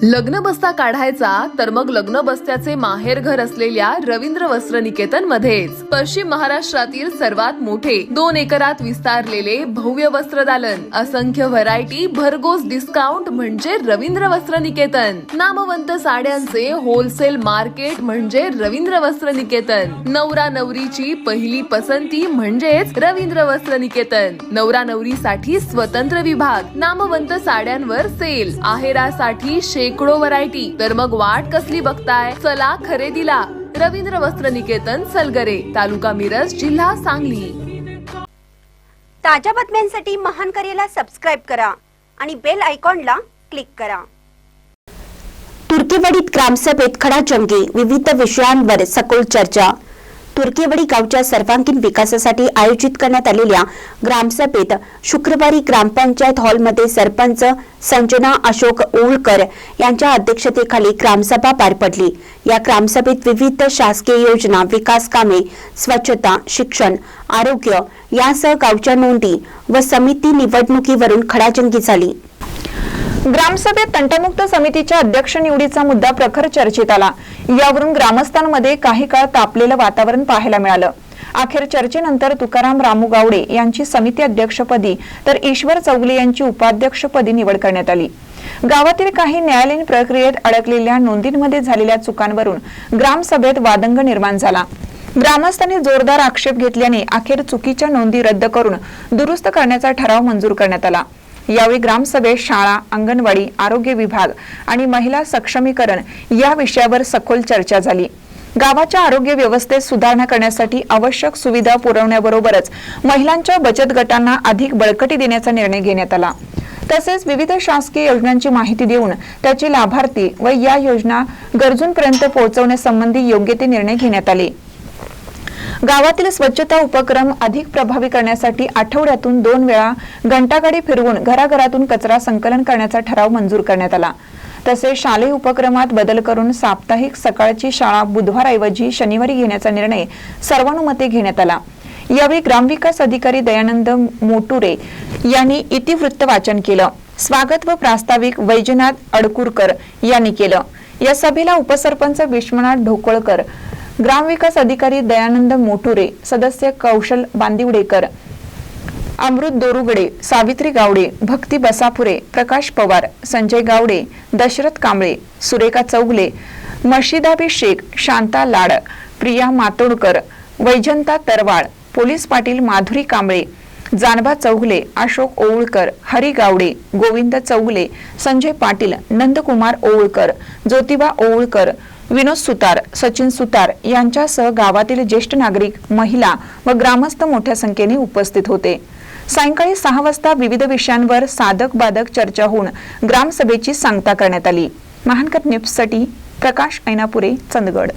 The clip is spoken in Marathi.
लग्न बस्ता काढायचा तर मग लग्न बस्त्याचे माहेर घर असलेल्या रवींद्र वस्त्र निकेतन मध्येच पश्चिम महाराष्ट्रातील सर्वात मोठे 2 एकरात विस्तारलेले भव्य वस्त्रदालन, असंख्य व्हरायटी, भरघोस डिस्काउंट म्हणजे रवींद्र वस्त्र निकेतन। नामवंत साड्यांचे होलसेल मार्केट म्हणजे रवींद्र वस्त्र निकेतन। नवरा नवरीची पहिली पसंती म्हणजेच रवींद्र वस्त्र निकेतन। नवरा नवरीसाठी स्वतंत्र विभाग, नामवंत साड्यांवर सेल, आहेरासाठी शेकडो व्हरायटी। तर मग वाट कसली बघताय, चला खरेदीला। रवींद्र वस्त्र निकेतन, सलगरे, तालुका मिरज, जिल्हा सांगली। ताज्या बातम्यांसाठी महान करेला सबस्क्राइब करा आणि बेल आयकॉनला क्लिक करा। तुर्केवाडीत ग्रामसभेत खडाजंगी, विविध विषयांवर सखोल चर्चा। तुर्केवाडी गावच्या सर्वांगीण विकासासाठी आयोजित करण्यात आलेल्या ग्रामसभेत शुक्रवारी ग्रामपंचायत हॉलमध्ये सरपंच संजना अशोक ओळकर यांच्या अध्यक्षतेखाली ग्रामसभा पार पडली। या ग्रामसभेत विविध शासकीय योजना, विकास कामे, स्वच्छता, शिक्षण, आरोग्य यासह गावच्या नोंदी व समिती निवडणुकीवरून खडाजंगी झाली। ग्रामसभेत तंटमुक्त समितीच्या अध्यक्ष निवडीचा मुद्दा प्रखर चर्चेत आला। यावरून ग्रामस्थांमध्ये काही काळ तापलेलं वातावरण पाहायला मिळालं। अखेर चर्चेनंतर तुकाराम रामू गावडे यांची समिती अध्यक्षपदी तर ईश्वर चौगले यांची उपाध्यक्षपदी निवड करण्यात आली। गावातील काही न्यायालयीन प्रक्रियेत अडकलेल्या नोंदींमध्ये झालेल्या चुकांवरून ग्रामसभेत वादंग निर्माण झाला। ग्रामस्थांनी जोरदार आक्षेप घेतल्याने अखेर चुकीच्या नोंदी रद्द करून दुरुस्त करण्याचा ठराव मंजूर करण्यात आला। यावेळी ग्रामसभेत शाळा, अंगणवाडी, आरोग्य विभाग आणि महिला सक्षमीकरण या विषयावर सखोल चर्चा झाली। गावाच्या आरोग्य व्यवस्थेत सुधारणा करण्यासाठी आवश्यक सुविधा पुरवण्याबरोबरच महिलांच्या बचत गटांना अधिक बळकटी देण्याचा निर्णय घेण्यात आला। तसेच विविध शासकीय योजनांची माहिती देऊन त्याचे लाभार्थी व या योजना गरजूंपर्यंत पोहोचवण्यासंबंधी योग्य ते निर्णय घेण्यात आले। गावातील स्वच्छता उपक्रम अधिक प्रभावी करण्यासाठी आठवड्यातून 2 वेळा घंटागाडी फिरवून घराघरातून कचरा संकलन करण्याचा ठराव मंजूर करण्यात आला। तसेच शालेय उपक्रमात बदल करून साप्ताहिक सकाळची शाळा बुधवारऐवजी शनिवारी घेण्याचा निर्णय सर्वानुमते घेण्यात आला। यावेळी ग्रामविकास अधिकारी दयानंद मोटुरे यांनी इतिवृत्त वाचन केलं। स्वागत व प्रास्ताविक वैजनाथ अडकुरकर यांनी केलं। या सभेला उपसरपंच विश्वनाथ ढोकळकर, ग्रामविकास अधिकारी दयानंद मोटुरे, सदस्य कौशल बांदिवडेकर, अमृत दोरुगडे, सावित्री गावडे, भक्ती बसापुरे, प्रकाश पवार, संजय गावडे, दशरथ कांबळे, सुरेखा चौगले, मशिदाबी शेख, शांता लाड, प्रिया मातोडकर, वैजंता तरवाळ, पोलीस पाटील माधुरी कांबळे, जानबा चौगले, अशोक ओळकर, हरी गावडे, गोविंद चौगले, संजय पाटील, नंदकुमार ओळकर, ज्योतिबा ओळकर, विनोद सुतार, सचिन सुतार यांच्यासह गावातील ज्येष्ठ नागरिक, महिला व ग्रामस्थ मोठ्या संख्येने उपस्थित होते। सायंकाळी 6 वाजता विविध विषयांवर साधक बाधक चर्चा होऊन ग्रामसभेची सांगता करण्यात आली। महानकर न्यूजसाठी प्रकाश ऐनापुरे, चंदगड।